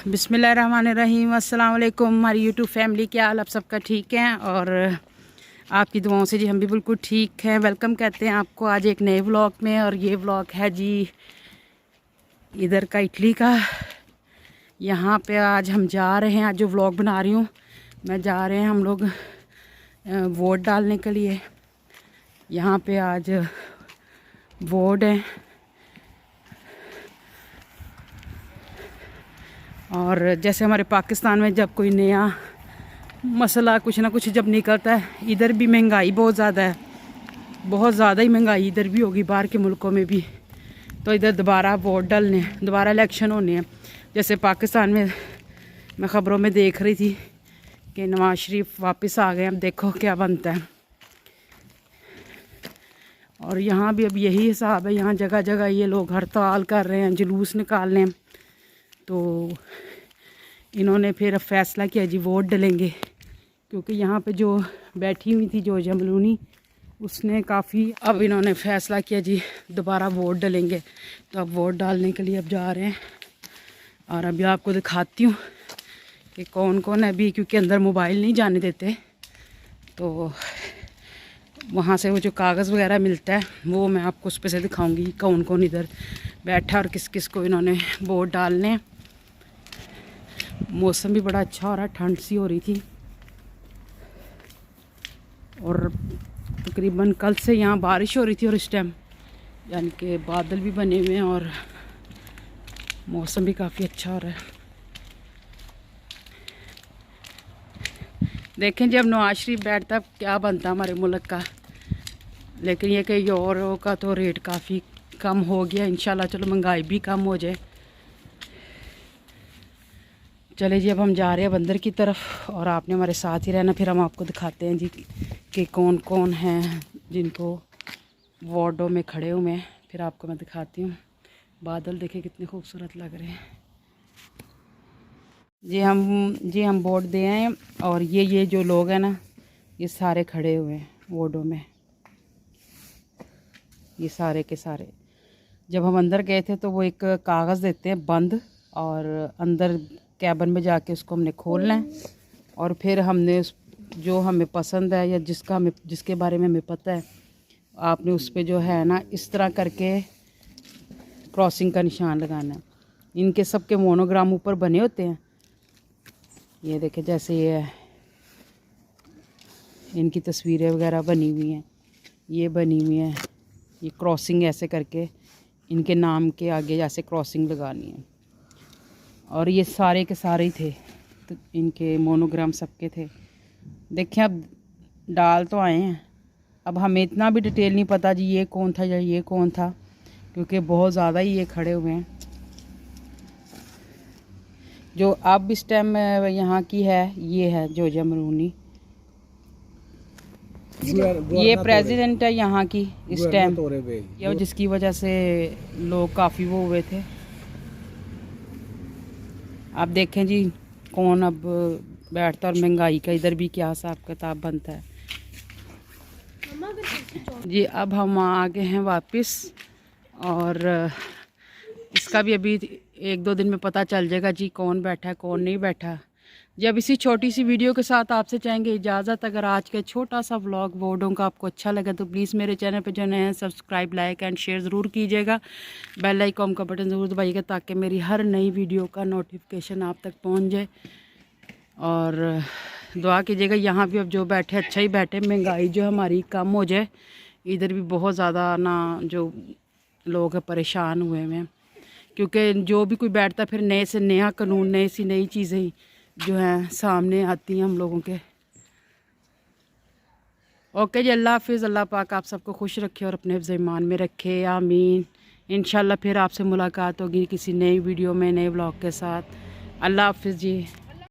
बिस्मिल्लाहिर्रहमानिर्रहीम। अस्सलाम वालेकुम हमारी यूट्यूब फैमिली, क्या हाल आप सबका ठीक है और आपकी दुआओं से जी हम भी बिल्कुल ठीक हैं। वेलकम कहते हैं आपको आज एक नए व्लॉग में। और ये व्लॉग है जी इधर का इटली का। यहाँ पे आज हम जा रहे हैं, आज जो व्लॉग बना रही हूँ मैं, जा रहे हैं हम लोग वोट डालने के लिए। यहाँ पे आज वोट है और जैसे हमारे पाकिस्तान में जब कोई नया मसला कुछ ना कुछ जब निकलता है, इधर भी महंगाई बहुत ज़्यादा है, बहुत ज़्यादा ही महंगाई इधर भी होगी, बाहर के मुल्कों में भी। तो इधर दोबारा वोट डालने, दोबारा इलेक्शन होने हैं। जैसे पाकिस्तान में मैं ख़बरों में देख रही थी कि नवाज शरीफ वापस आ गए, अब देखो क्या बनता है। और यहाँ भी अब यही हिसाब है, यहाँ जगह जगह ये लोग हड़ताल कर रहे हैं, जुलूस निकाल रहे हैं। तो इन्होंने फिर फैसला किया जी वोट डलेंगे, क्योंकि यहाँ पे जो बैठी हुई थी जो जमलूनी, उसने काफ़ी, अब इन्होंने फैसला किया जी दोबारा वोट डलेंगे। तो अब वोट डालने के लिए अब जा रहे हैं और अभी आपको दिखाती हूँ कि कौन कौन है अभी, क्योंकि अंदर मोबाइल नहीं जाने देते। तो वहाँ से वो जो कागज़ वगैरह मिलता है वो मैं आपको उस पर से दिखाऊंगी कौन कौन इधर बैठा और किस किस को इन्होंने वोट डालने। मौसम भी बड़ा अच्छा हो रहा है, ठंड सी हो रही थी और तकरीबन कल से यहाँ बारिश हो रही थी और इस टाइम यानी कि बादल भी बने हुए हैं और मौसम भी काफ़ी अच्छा हो रहा है। देखें जब नवाज शरीफ बैठता क्या बनता हमारे मुल्क का, लेकिन ये कि यूरो का तो रेट काफ़ी कम हो गया इंशाल्लाह, चलो महंगाई भी कम हो जाए। चले जी अब हम जा रहे हैं बंदर की तरफ और आपने हमारे साथ ही रहना, फिर हम आपको दिखाते हैं जी कि कौन कौन हैं जिनको वार्डों में खड़े हुए हैं। फिर आपको मैं दिखाती हूँ। बादल देखे कितने खूबसूरत लग रहे हैं जी। हम वोट दे आए हैं और ये जो लोग हैं ना, ये सारे खड़े हुए हैं वार्डों में, ये सारे के सारे। जब हम अंदर गए थे तो वो एक कागज़ देते हैं बंद, और अंदर कैबिन में जाके उसको हमने खोलना है और फिर हमने उस जो हमें पसंद है या जिसके बारे में हमें पता है, आपने उस पर जो है ना इस तरह करके क्रॉसिंग का निशान लगाना है। इनके सबके मोनोग्राम ऊपर बने होते हैं, ये देखें जैसे ये है, इनकी तस्वीरें वगैरह बनी हुई हैं, ये बनी हुई हैं। ये क्रॉसिंग ऐसे करके इनके नाम के आगे जैसे क्रॉसिंग लगानी है। और ये सारे के सारे ही थे, तो इनके मोनोग्राम सबके थे। देखें अब डाल तो आए हैं, अब हमें इतना भी डिटेल नहीं पता जी ये कौन था या ये कौन था, क्योंकि बहुत ज़्यादा ही ये खड़े हुए हैं। जो अब इस टाइम यहाँ की है, ये है जो जमलूनी, ये प्रेसिडेंट है यहाँ की इस टाइम, या जिसकी वजह से लोग काफ़ी वो हुए थे। आप देखें जी कौन अब बैठता, और महंगाई का इधर भी क्या हिसाब किताब बनता है जी। अब हम आ गए हैं वापस और इसका भी अभी 1-2 दिन में पता चल जाएगा जी कौन बैठा है कौन नहीं बैठा। जब इसी छोटी सी वीडियो के साथ आपसे चाहेंगे इजाज़त। अगर आज का छोटा सा व्लॉग वोटों का आपको अच्छा लगा तो प्लीज़ मेरे चैनल पे जो नए हैं सब्सक्राइब, लाइक एंड शेयर ज़रूर कीजिएगा। बेल आइकॉन का बटन ज़रूर दबाइएगा ताकि मेरी हर नई वीडियो का नोटिफिकेशन आप तक पहुंच जाए। और दुआ कीजिएगा यहाँ भी अब जो बैठे अच्छा ही बैठे, महंगाई जो हमारी कम हो जाए। इधर भी बहुत ज़्यादा ना जो लोग परेशान हुए हैं, क्योंकि जो भी कोई बैठता फिर नए से नया कानून, नई सी नई चीज़ें जो हैं सामने आती हैं हम लोगों के। ओके जी, अल्लाह हाफिज़। अल्लाह पाक आप सबको खुश रखे और अपने हिफ्ज़ ईमान में रखे, आमीन। इंशाल्लाह फिर आपसे मुलाकात होगी किसी नई वीडियो में, नए व्लॉग के साथ। अल्लाह हाफिज़ जी।